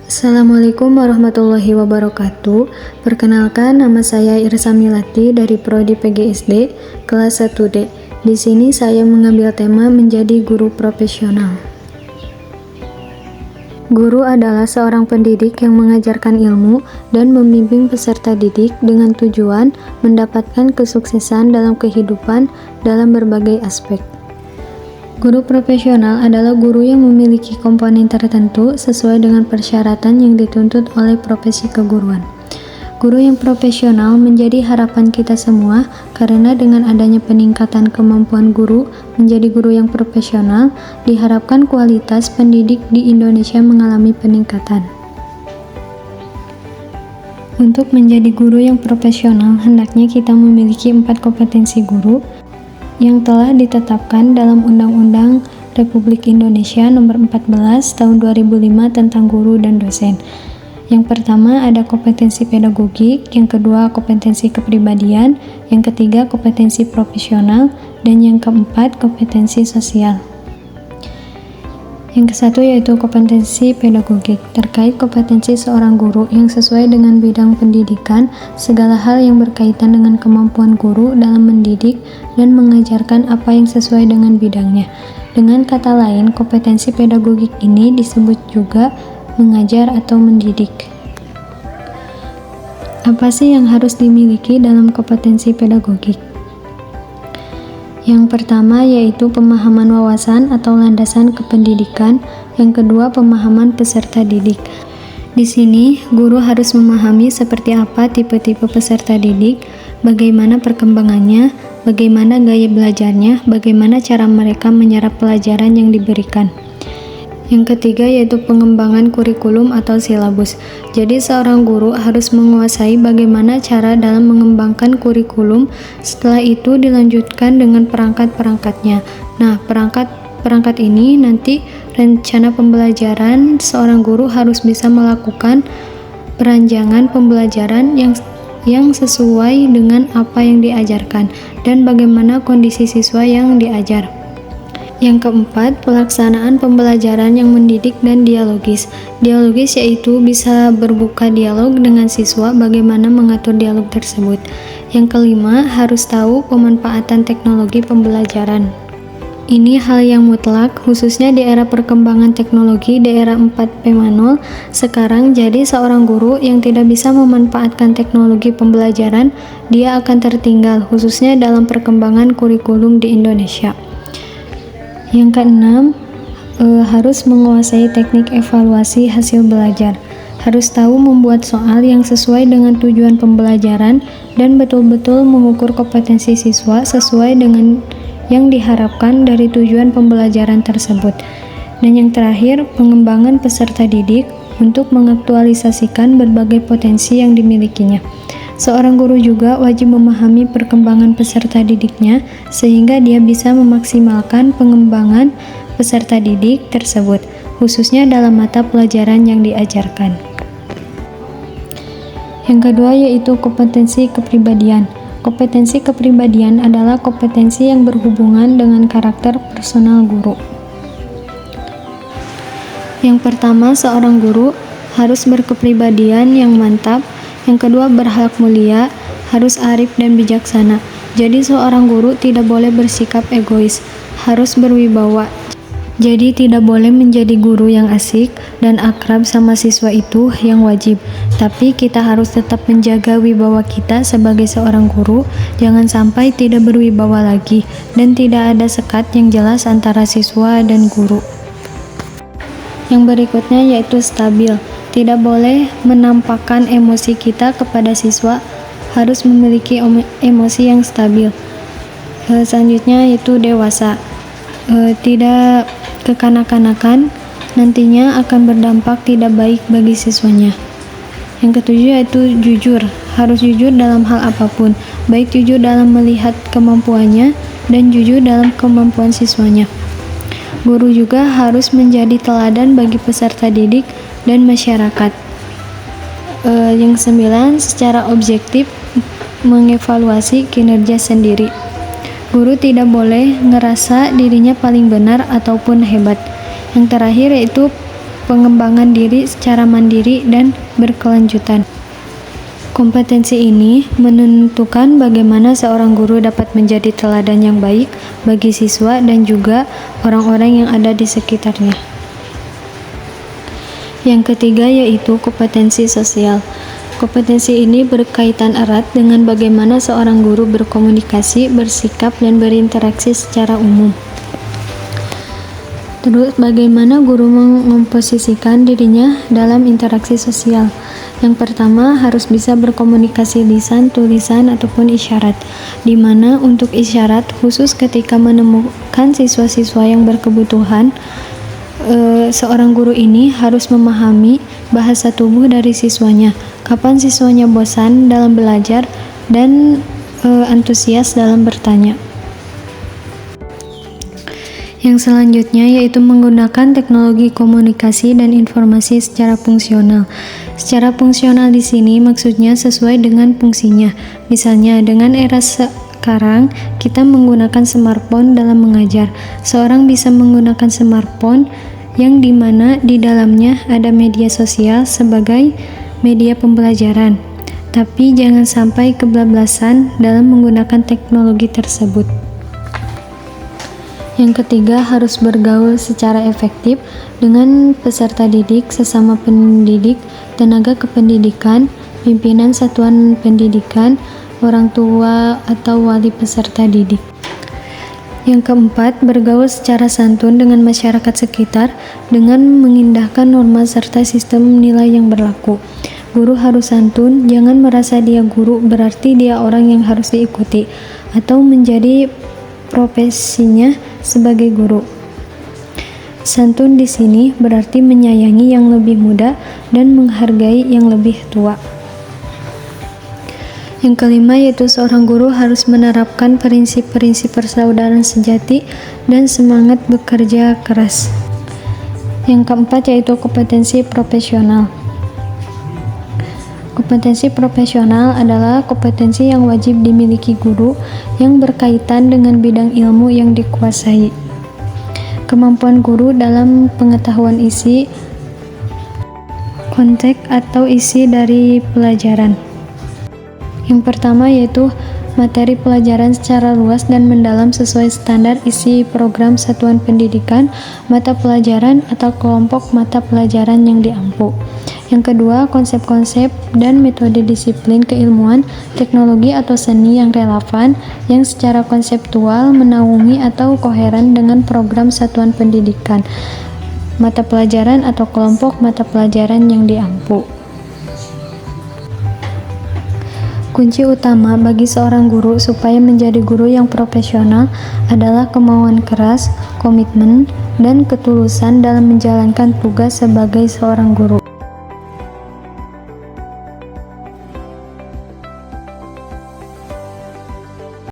Assalamualaikum warahmatullahi wabarakatuh. Perkenalkan, nama saya Irsa Milati dari Prodi PGSD kelas 1D. Di sini saya mengambil tema menjadi guru profesional. Guru adalah seorang pendidik yang mengajarkan ilmu dan membimbing peserta didik dengan tujuan mendapatkan kesuksesan dalam kehidupan dalam berbagai aspek. Guru profesional adalah guru yang memiliki komponen tertentu sesuai dengan persyaratan yang dituntut oleh profesi keguruan. Guru yang profesional menjadi harapan kita semua karena dengan adanya peningkatan kemampuan guru menjadi guru yang profesional, diharapkan kualitas pendidik di Indonesia mengalami peningkatan. Untuk menjadi guru yang profesional, hendaknya kita memiliki 4 kompetensi guru yang telah ditetapkan dalam Undang-Undang Republik Indonesia Nomor 14 Tahun 2005 tentang guru dan dosen. Yang pertama ada kompetensi pedagogik, yang kedua kompetensi kepribadian, yang ketiga kompetensi profesional, dan yang keempat kompetensi sosial. Yang kesatu yaitu kompetensi pedagogik. Terkait kompetensi seorang guru yang sesuai dengan bidang pendidikan, segala hal yang berkaitan dengan kemampuan guru dalam mendidik dan mengajarkan apa yang sesuai dengan bidangnya. Dengan kata lain, kompetensi pedagogik ini disebut juga mengajar atau mendidik. Apa sih yang harus dimiliki dalam kompetensi pedagogik? Yang pertama yaitu pemahaman wawasan atau landasan kependidikan, yang kedua pemahaman peserta didik. Di sini, guru harus memahami seperti apa tipe-tipe peserta didik, bagaimana perkembangannya, bagaimana gaya belajarnya, bagaimana cara mereka menyerap pelajaran yang diberikan. Yang ketiga yaitu pengembangan kurikulum atau silabus. Jadi seorang guru harus menguasai bagaimana cara dalam mengembangkan kurikulum, setelah itu dilanjutkan dengan perangkat-perangkatnya. Nah, perangkat ini nanti rencana pembelajaran seorang guru harus bisa melakukan perancangan pembelajaran yang sesuai dengan apa yang diajarkan dan bagaimana kondisi siswa yang diajar. Yang keempat, pelaksanaan pembelajaran yang mendidik dan dialogis. Dialogis yaitu bisa berbuka dialog dengan siswa, bagaimana mengatur dialog tersebut. Yang kelima, harus tahu pemanfaatan teknologi pembelajaran. Ini hal yang mutlak, khususnya di era perkembangan teknologi di era 4.0 sekarang. Jadi seorang guru yang tidak bisa memanfaatkan teknologi pembelajaran, dia akan tertinggal, khususnya dalam perkembangan kurikulum di Indonesia. Yang keenam, harus menguasai teknik evaluasi hasil belajar. Harus tahu membuat soal yang sesuai dengan tujuan pembelajaran dan betul-betul mengukur kompetensi siswa sesuai dengan yang diharapkan dari tujuan pembelajaran tersebut. Dan yang terakhir, pengembangan peserta didik untuk mengaktualisasikan berbagai potensi yang dimilikinya. Seorang guru juga wajib memahami perkembangan peserta didiknya sehingga dia bisa memaksimalkan pengembangan peserta didik tersebut, khususnya dalam mata pelajaran yang diajarkan. Yang kedua yaitu kompetensi kepribadian. Kompetensi kepribadian adalah kompetensi yang berhubungan dengan karakter personal guru. Yang pertama, seorang guru harus berkepribadian yang mantap. Yang kedua, berakhlak mulia, harus arif dan bijaksana. Jadi seorang guru tidak boleh bersikap egois, harus berwibawa. Jadi tidak boleh menjadi guru yang asik dan akrab sama siswa itu yang wajib. Tapi kita harus tetap menjaga wibawa kita sebagai seorang guru, jangan sampai tidak berwibawa lagi dan tidak ada sekat yang jelas antara siswa dan guru. Yang berikutnya yaitu stabil. Tidak boleh menampakkan emosi kita kepada siswa, harus memiliki emosi yang stabil. Selanjutnya yaitu dewasa. Tidak kekanak-kanakan, nantinya akan berdampak tidak baik bagi siswanya. Yang ketujuh yaitu jujur. Harus jujur dalam hal apapun, baik jujur dalam melihat kemampuannya dan jujur dalam kemampuan siswanya. Guru juga harus menjadi teladan bagi peserta didik dan masyarakat. Yang sembilan, secara objektif mengevaluasi kinerja sendiri. Guru tidak boleh ngerasa dirinya paling benar ataupun hebat. Yang terakhir yaitu pengembangan diri secara mandiri dan berkelanjutan. Kompetensi ini menentukan bagaimana seorang guru dapat menjadi teladan yang baik bagi siswa dan juga orang-orang yang ada di sekitarnya. Yang ketiga yaitu kompetensi sosial. Kompetensi ini berkaitan erat dengan bagaimana seorang guru berkomunikasi, bersikap, dan berinteraksi secara umum. Terus, bagaimana guru memposisikan dirinya dalam interaksi sosial? Yang pertama, harus bisa berkomunikasi lisan, tulisan, ataupun isyarat, di mana untuk isyarat khusus ketika menemukan siswa-siswa yang berkebutuhan, seorang guru ini harus memahami bahasa tubuh dari siswanya, kapan siswanya bosan dalam belajar, dan antusias dalam bertanya. Yang selanjutnya yaitu menggunakan teknologi komunikasi dan informasi secara fungsional. Secara fungsional di sini maksudnya sesuai dengan fungsinya. Misalnya dengan era sekarang kita menggunakan smartphone dalam mengajar. Seorang bisa menggunakan smartphone yang dimana di dalamnya ada media sosial sebagai media pembelajaran. Tapi jangan sampai kebablasan dalam menggunakan teknologi tersebut. Yang ketiga, harus bergaul secara efektif dengan peserta didik, sesama pendidik, tenaga kependidikan, pimpinan satuan pendidikan, orang tua atau wali peserta didik. Yang keempat, bergaul secara santun dengan masyarakat sekitar dengan mengindahkan norma serta sistem nilai yang berlaku. Guru harus santun, jangan merasa dia guru berarti dia orang yang harus diikuti atau menjadi profesinya sebagai guru. Santun di sini berarti menyayangi yang lebih muda dan menghargai yang lebih tua. Yang kelima yaitu seorang guru harus menerapkan prinsip-prinsip persaudaraan sejati dan semangat bekerja keras. Yang keempat yaitu kompetensi profesional. Kompetensi profesional adalah kompetensi yang wajib dimiliki guru yang berkaitan dengan bidang ilmu yang dikuasai. Kemampuan guru dalam pengetahuan isi, konteks atau isi dari pelajaran. Yang pertama yaitu materi pelajaran secara luas dan mendalam sesuai standar isi program satuan pendidikan, mata pelajaran atau kelompok mata pelajaran yang diampu. Yang kedua, konsep-konsep dan metode disiplin keilmuan, teknologi atau seni yang relevan, yang secara konseptual menaungi atau koheren dengan program satuan pendidikan, mata pelajaran atau kelompok mata pelajaran yang diampu. Kunci utama bagi seorang guru supaya menjadi guru yang profesional adalah kemauan keras, komitmen, dan ketulusan dalam menjalankan tugas sebagai seorang guru.